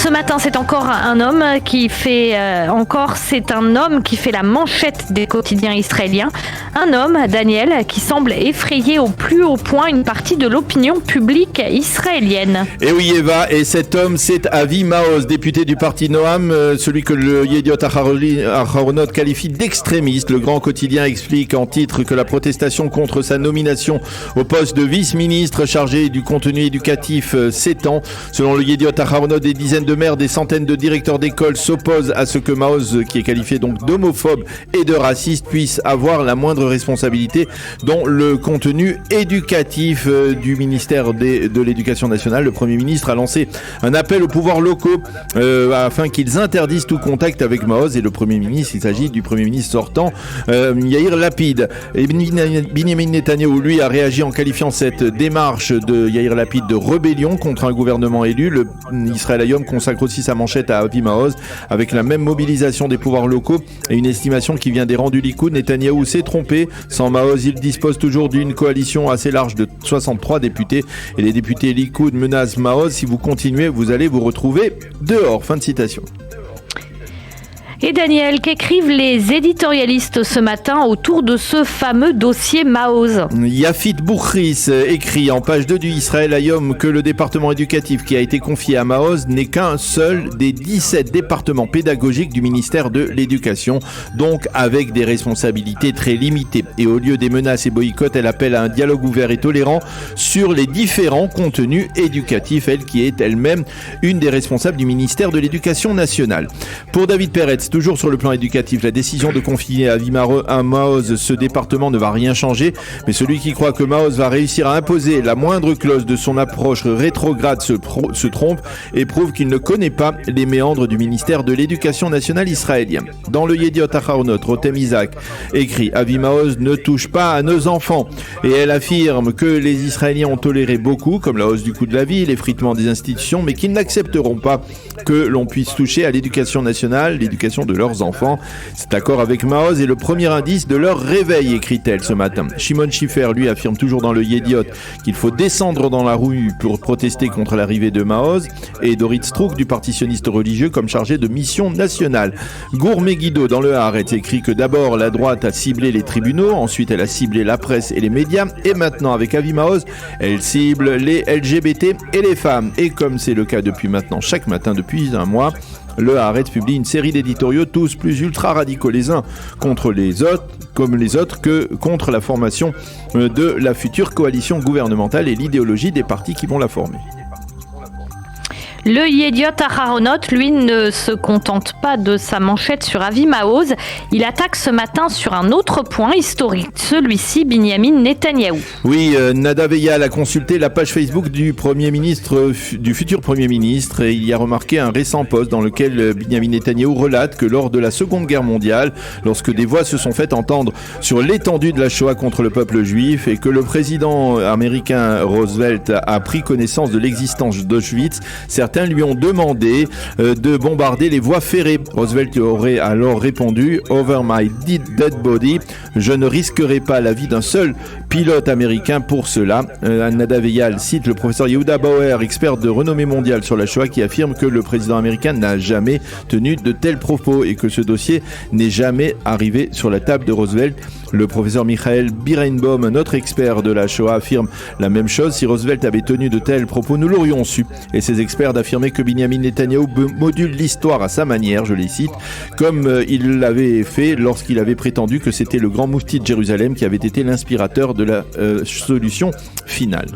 Ce matin, c'est encore un homme qui fait la manchette des quotidiens israéliens. Un homme, Daniel, qui semble effrayer au plus haut point une partie de l'opinion publique israélienne. Et oui, Eva, et cet homme, c'est Avi Maoz, député du parti Noam, celui que le Yediot Aharonot qualifie d'extrémiste. Le grand quotidien explique en titre que la protestation contre sa nomination au poste de vice-ministre chargé du contenu éducatif s'étend. Selon le Yediot Aharonot, des dizaines de maires, des centaines de directeurs d'école s'opposent à ce que Maoz, qui est qualifié donc d'homophobe et de raciste, puisse avoir la moindre responsabilité dans le contenu éducatif du ministère de l'Éducation nationale. Le Premier ministre a lancé un appel aux pouvoirs locaux afin qu'ils interdisent tout contact avec Maoz. Et le Premier ministre, il s'agit du Premier ministre sortant, Yair Lapid. Et Binyamin Netanyahou, lui, a réagi en qualifiant cette démarche de Yair Lapid de rébellion contre un gouvernement élu. Le Israël Hayom consacre aussi sa manchette à Avi Maoz avec la même mobilisation des pouvoirs locaux et une estimation qui vient des rangs du Likoud. Netanyahou s'est trompé. Sans Maoz, il dispose toujours d'une coalition assez large de 63 députés. Et les députés Likoud menacent Maoz. Si vous continuez, vous allez vous retrouver dehors. Fin de citation. Et Daniel, qu'écrivent les éditorialistes ce matin autour de ce fameux dossier Maoz? Yafit Bouchris écrit en page 2 du Israël Hayom que le département éducatif qui a été confié à Maoz n'est qu'un seul des 17 départements pédagogiques du ministère de l'Éducation, donc avec des responsabilités très limitées. Et au lieu des menaces et boycotts, elle appelle à un dialogue ouvert et tolérant sur les différents contenus éducatifs, elle qui est elle-même une des responsables du ministère de l'Éducation nationale. Pour David Peretz, toujours sur le plan éducatif, la décision de confier à Maoz ce département ne va rien changer, mais celui qui croit que Maoz va réussir à imposer la moindre clause de son approche rétrograde se trompe et prouve qu'il ne connaît pas les méandres du ministère de l'Éducation nationale israélien. Dans le Yediot Aharonot, Rotem Isaac écrit « Avi Maoz ne touche pas à nos enfants » et elle affirme que les Israéliens ont toléré beaucoup, comme la hausse du coût de la vie, l'effritement des institutions, mais qu'ils n'accepteront pas que l'on puisse toucher à l'éducation nationale, l'éducation de leurs enfants. Cet accord avec Maoz est le premier indice de leur réveil, écrit-elle ce matin. Shimon Schiffer, lui, affirme toujours dans le Yediot qu'il faut descendre dans la rue pour protester contre l'arrivée de Maoz, et Dorit Strouk du parti sioniste religieux comme chargé de mission nationale. Gour Megiddo dans le Haaretz écrit que d'abord la droite a ciblé les tribunaux, ensuite elle a ciblé la presse et les médias, et maintenant avec Avi Maoz, elle cible les LGBT et les femmes. Et comme c'est le cas depuis maintenant chaque matin depuis un mois, le Haaretz publie une série d'éditoriaux tous plus ultra radicaux les uns contre les autres, comme les autres, que contre la formation de la future coalition gouvernementale et l'idéologie des partis qui vont la former. Le Yediot Aharonot, lui, ne se contente pas de sa manchette sur Avi Maoz. Il attaque ce matin sur un autre point historique, celui-ci, Binyamin Netanyahou. Oui, Nadav Eyal a consulté la page Facebook du futur Premier ministre, et il y a remarqué un récent post dans lequel Binyamin Netanyahou relate que lors de la Seconde Guerre mondiale, lorsque des voix se sont fait entendre sur l'étendue de la Shoah contre le peuple juif et que le président américain Roosevelt a pris connaissance de l'existence d'Auschwitz, certains lui ont demandé de bombarder les voies ferrées. Roosevelt aurait alors répondu « Over my dead body, je ne risquerai pas la vie d'un seul pilote américain pour cela ». Nadav Eyal cite le professeur Yehuda Bauer, expert de renommée mondiale sur la Shoah, qui affirme que le président américain n'a jamais tenu de tels propos et que ce dossier n'est jamais arrivé sur la table de Roosevelt. Le professeur Michael Birnbaum, un autre expert de la Shoah, affirme la même chose. Si Roosevelt avait tenu de tels propos, nous l'aurions su. Et ces experts d'affirmer que Binyamin Netanyahou module l'histoire à sa manière, je les cite, comme il l'avait fait lorsqu'il avait prétendu que c'était le grand moufti de Jérusalem qui avait été l'inspirateur de la solution finale.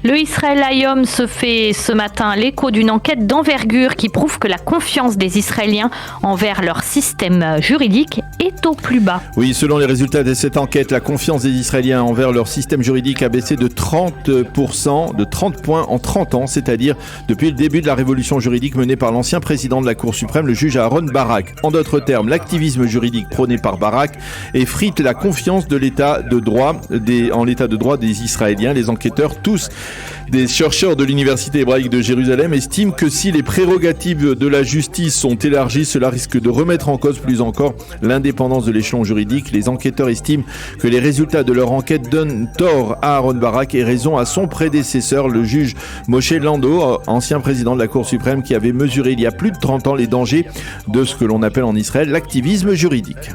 Le Israël Hayom se fait ce matin l'écho d'une enquête d'envergure qui prouve que la confiance des Israéliens envers leur système juridique est au plus bas. Oui, selon les résultats de cette enquête, la confiance des Israéliens envers leur système juridique a baissé de 30%, de 30 points en 30 ans, c'est-à-dire depuis le début de la révolution juridique menée par l'ancien président de la Cour suprême, le juge Aaron Barak. En d'autres termes, l'activisme juridique prôné par Barak effrite la confiance de l'état de droit en l'état de droit des Israéliens. Les enquêteurs, tous Des chercheurs de l'Université hébraïque de Jérusalem estiment que si les prérogatives de la justice sont élargies, cela risque de remettre en cause plus encore l'indépendance de l'échelon juridique. Les enquêteurs estiment que les résultats de leur enquête donnent tort à Aaron Barak et raison à son prédécesseur, le juge Moshe Lando, ancien président de la Cour suprême, qui avait mesuré il y a plus de 30 ans les dangers de ce que l'on appelle en Israël l'activisme juridique.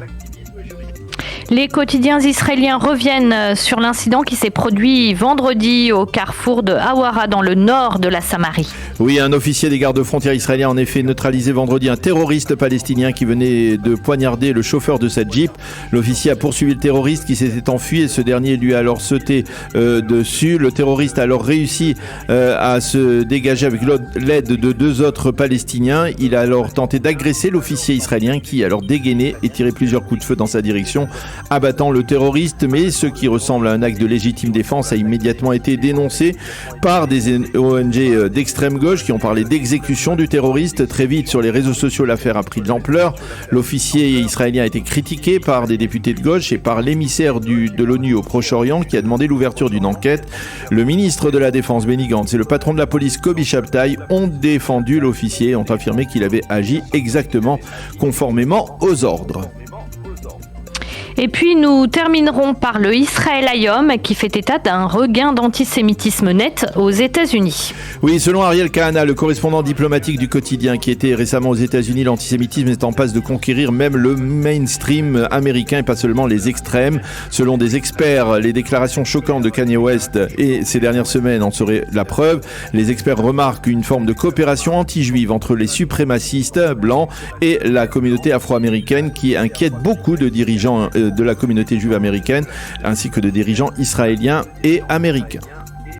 Les quotidiens israéliens reviennent sur l'incident qui s'est produit vendredi au carrefour de Hawara dans le nord de la Samarie. Oui, un officier des gardes-frontières israéliens a en effet neutralisé vendredi un terroriste palestinien qui venait de poignarder le chauffeur de cette Jeep. L'officier a poursuivi le terroriste qui s'était enfui et ce dernier lui a alors sauté dessus. Le terroriste a alors réussi à se dégager avec l'aide de 2 autres Palestiniens. Il a alors tenté d'agresser l'officier israélien qui a alors dégainé et tiré plusieurs coups de feu dans sa direction, abattant le terroriste, mais ce qui ressemble à un acte de légitime défense a immédiatement été dénoncé par des ONG d'extrême gauche qui ont parlé d'exécution du terroriste. Très vite sur les réseaux sociaux, l'affaire a pris de l'ampleur. L'officier israélien a été critiqué par des députés de gauche et par l'émissaire de l'ONU au Proche-Orient qui a demandé l'ouverture d'une enquête. Le ministre de la Défense Benny Gantz et le patron de la police Kobi Shabtai ont défendu l'officier et ont affirmé qu'il avait agi exactement conformément aux ordres. Et puis nous terminerons par le Israël Hayom qui fait état d'un regain d'antisémitisme net aux États-Unis. Oui, selon Ariel Kahana, le correspondant diplomatique du quotidien qui était récemment aux États-Unis, l'antisémitisme est en passe de conquérir même le mainstream américain et pas seulement les extrêmes. Selon des experts, les déclarations choquantes de Kanye West et ces dernières semaines en seraient la preuve. Les experts remarquent une forme de coopération anti-juive entre les suprémacistes blancs et la communauté afro-américaine qui inquiète beaucoup de dirigeants de la communauté juive américaine ainsi que de dirigeants israéliens et américains.